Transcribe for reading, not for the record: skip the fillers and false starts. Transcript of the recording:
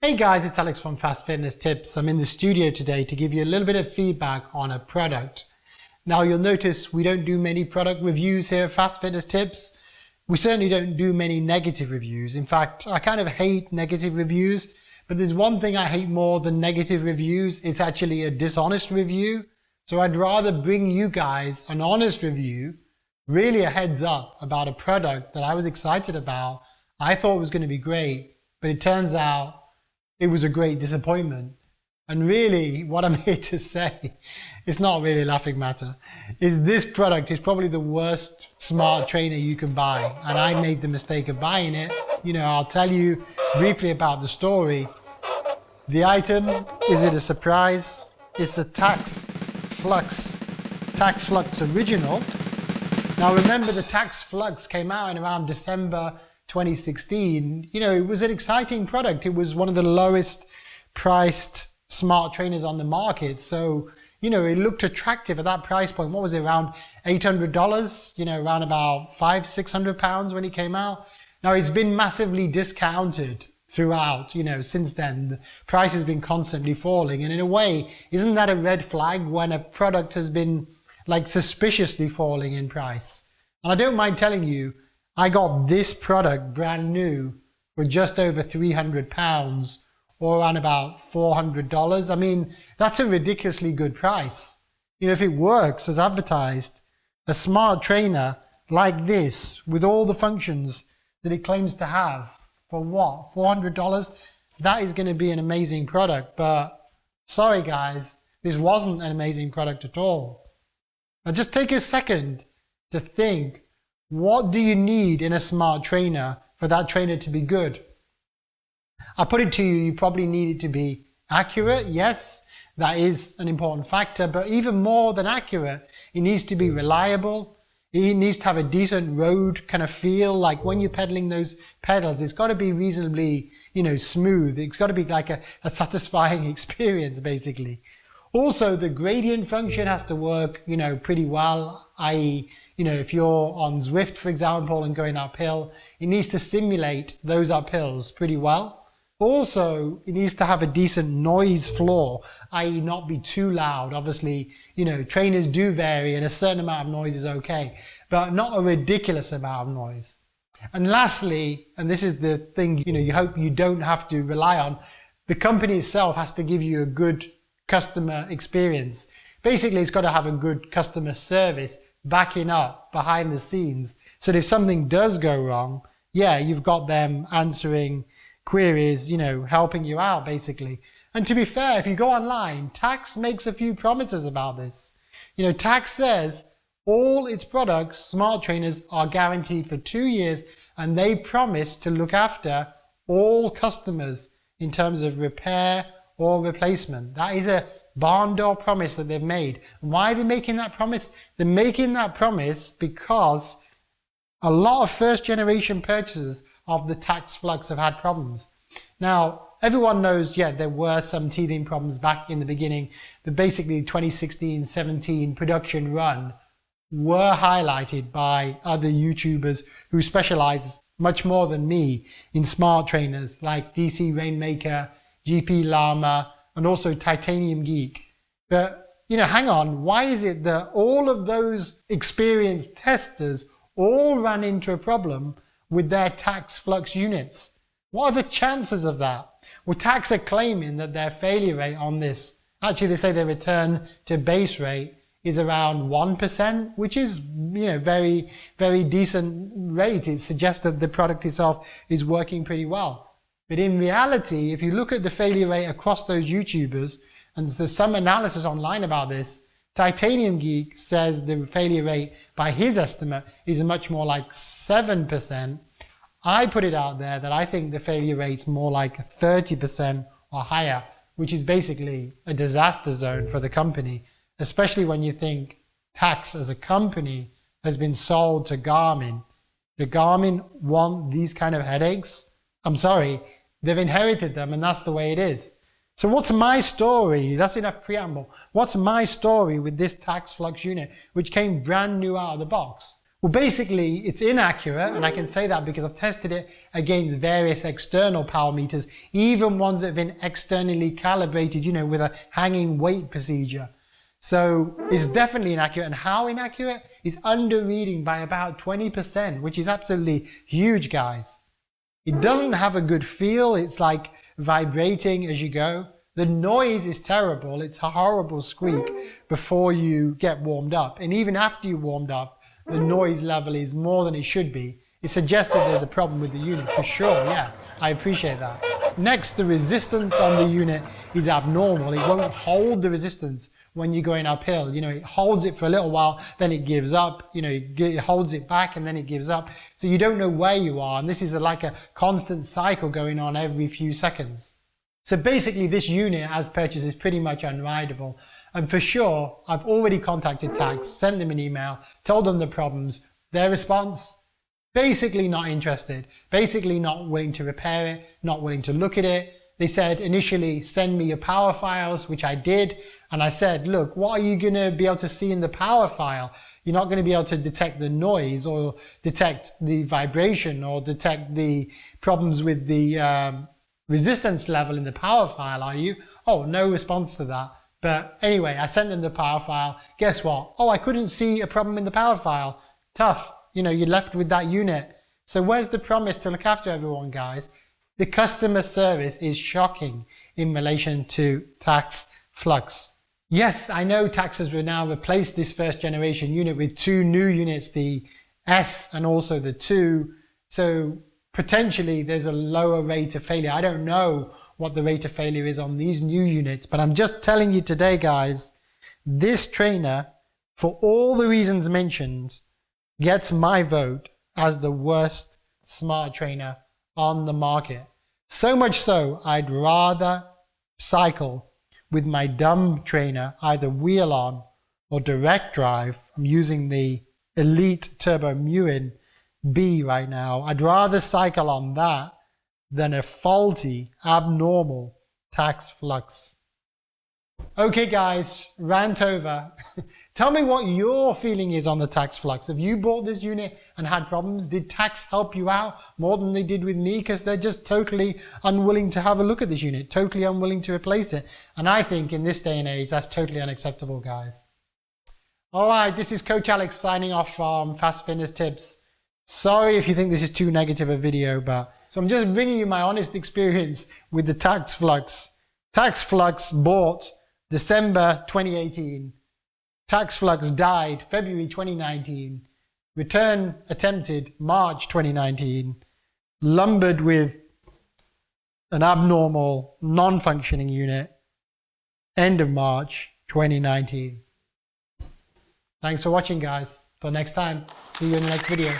Hey guys, it's Alex from FastFitnessTips. I'm in the studio today to give you a little bit of feedback on a product. Now you'll notice we don't do many product reviews here at FastFitnessTips. We certainly don't do many negative reviews. In fact, I kind of hate negative reviews, but there's one thing I hate more than negative reviews. It's actually a dishonest review. So I'd rather bring you guys an honest review, really a heads up about a product that I was excited about. I thought was going to be great, but it turns out it was a great disappointment. And really what I'm here to say, it's not really a laughing matter, is this product is probably the worst smart trainer you can buy. And I made the mistake of buying it. I'll tell you briefly about the story. The item, is it a surprise? It's a tacx flux original. Now remember, the tacx flux came out in around December 2016. It was an exciting product. It was one of the lowest priced smart trainers on the market. So, it looked attractive at that price point. What was it, around $800? Around about £500-600 when it came out. Now it's been massively discounted throughout, since then. The price has been constantly falling. And in a way, isn't that a red flag when a product has been like suspiciously falling in price? And I don't mind telling you, I got this product brand new for just over £300 or around about $400. I mean, that's a ridiculously good price. If it works as advertised, a smart trainer like this with all the functions that it claims to have for what, $400? That is going to be an amazing product. But sorry guys, this wasn't an amazing product at all. Now just take a second to think, what do you need in a smart trainer for that trainer to be good? I put it to you, you probably need it to be accurate. Yes, that is an important factor, but even more than accurate, it needs to be reliable. It needs to have a decent road kind of feel. Like when you're pedaling those pedals, it's got to be reasonably, smooth. It's got to be like a satisfying experience, basically. Also, the gradient function has to work, pretty well, i.e., if you're on Zwift, for example, and going uphill, it needs to simulate those uphills pretty well. Also, it needs to have a decent noise floor, i.e. not be too loud. Obviously, trainers do vary and a certain amount of noise is okay, but not a ridiculous amount of noise. And lastly, and this is the thing, you hope you don't have to rely on, the company itself has to give you a good customer experience. Basically, it's got to have a good customer service backing up behind the scenes. So that if something does go wrong, yeah, you've got them answering queries, helping you out basically. And to be fair, if you go online, tacx makes a few promises about this. Tacx says all its products, smart trainers, are guaranteed for 2 years, and they promise to look after all customers in terms of repair or replacement. That is a barn door promise that they've made. Why are they making that promise? They're making that promise because a lot of first generation purchasers of the tacx flux have had problems. Now, everyone knows, there were some teething problems back in the beginning. The basically 2016-17 production run were highlighted by other YouTubers who specialize much more than me in smart trainers like DC Rainmaker, GP Llama, and also Titanium Geek. But, hang on, why is it that all of those experienced testers all ran into a problem with their tacx flux units? What are the chances of that? Well, tacx are claiming that their failure rate on this, actually they say their return to base rate is around 1%, which is, very, very decent rate. It suggests that the product itself is working pretty well. But in reality, if you look at the failure rate across those YouTubers, and there's some analysis online about this, Titanium Geek says the failure rate, by his estimate, is much more like 7%. I put it out there that I think the failure rate's more like 30% or higher, which is basically a disaster zone for the company, especially when you think tacx as a company has been sold to Garmin. The Garmin want these kind of headaches? I'm sorry, they've inherited them and that's the way it is. So what's my story? That's enough preamble. What's my story with this tacx flux unit, which came brand new out of the box? Well, basically, it's inaccurate, and I can say that because I've tested it against various external power meters, even ones that have been externally calibrated, you know, with a hanging weight procedure. So it's definitely inaccurate. And how inaccurate? It's under reading by about 20%, which is absolutely huge, guys. It doesn't have a good feel. It's like vibrating as you go. The noise is terrible. It's a horrible squeak before you get warmed up. And even after you warmed up, the noise level is more than it should be. It suggests that there's a problem with the unit, for sure, yeah. I appreciate that. Next, the resistance on the unit is abnormal. It won't hold the resistance when you're going uphill. You know, it holds it for a little while, then it gives up. You know, it holds it back and then it gives up. So you don't know where you are. And this is like a constant cycle going on every few seconds. So basically this unit as purchased is pretty much unrideable. And for sure, I've already contacted tacx, sent them an email, told them the problems. Their response, basically not interested, basically not willing to repair it, not willing to look at it. They said initially, send me your power files, which I did. And I said, look, what are you going to be able to see in the power file? You're not going to be able to detect the noise or detect the vibration or detect the problems with the resistance level in the power file, are you? Oh, no response to that. But anyway, I sent them the power file. Guess what? Oh, I couldn't see a problem in the power file. Tough. You know, you're left with that unit. So where's the promise to look after everyone, guys? The customer service is shocking in relation to tacx flux. Yes, I know tacx has now replaced this first generation unit with two new units, the S and also the 2. So potentially there's a lower rate of failure. I don't know what the rate of failure is on these new units, but I'm just telling you today, guys, this trainer, for all the reasons mentioned, gets my vote as the worst smart trainer on the market. So much so, I'd rather cycle with my dumb trainer, either wheel on or direct drive. I'm using the Elite Turbo Muin B right now. I'd rather cycle on that than a faulty, abnormal tacx flux. Okay guys, rant over. Tell me what your feeling is on the tacx flux. Have you bought this unit and had problems? Did tacx help you out more than they did with me? Because they're just totally unwilling to have a look at this unit, totally unwilling to replace it. And I think in this day and age, that's totally unacceptable, guys. All right, this is Coach Alex signing off from Fast Fitness Tips. Sorry if you think this is too negative a video, but so I'm just bringing you my honest experience with the tacx flux. Tacx flux bought December 2018. Tacx flux died February 2019. Return attempted March 2019. Lumbered with an abnormal, non-functioning unit. End of March 2019. Thanks for watching, guys. Till next time. See you in the next video.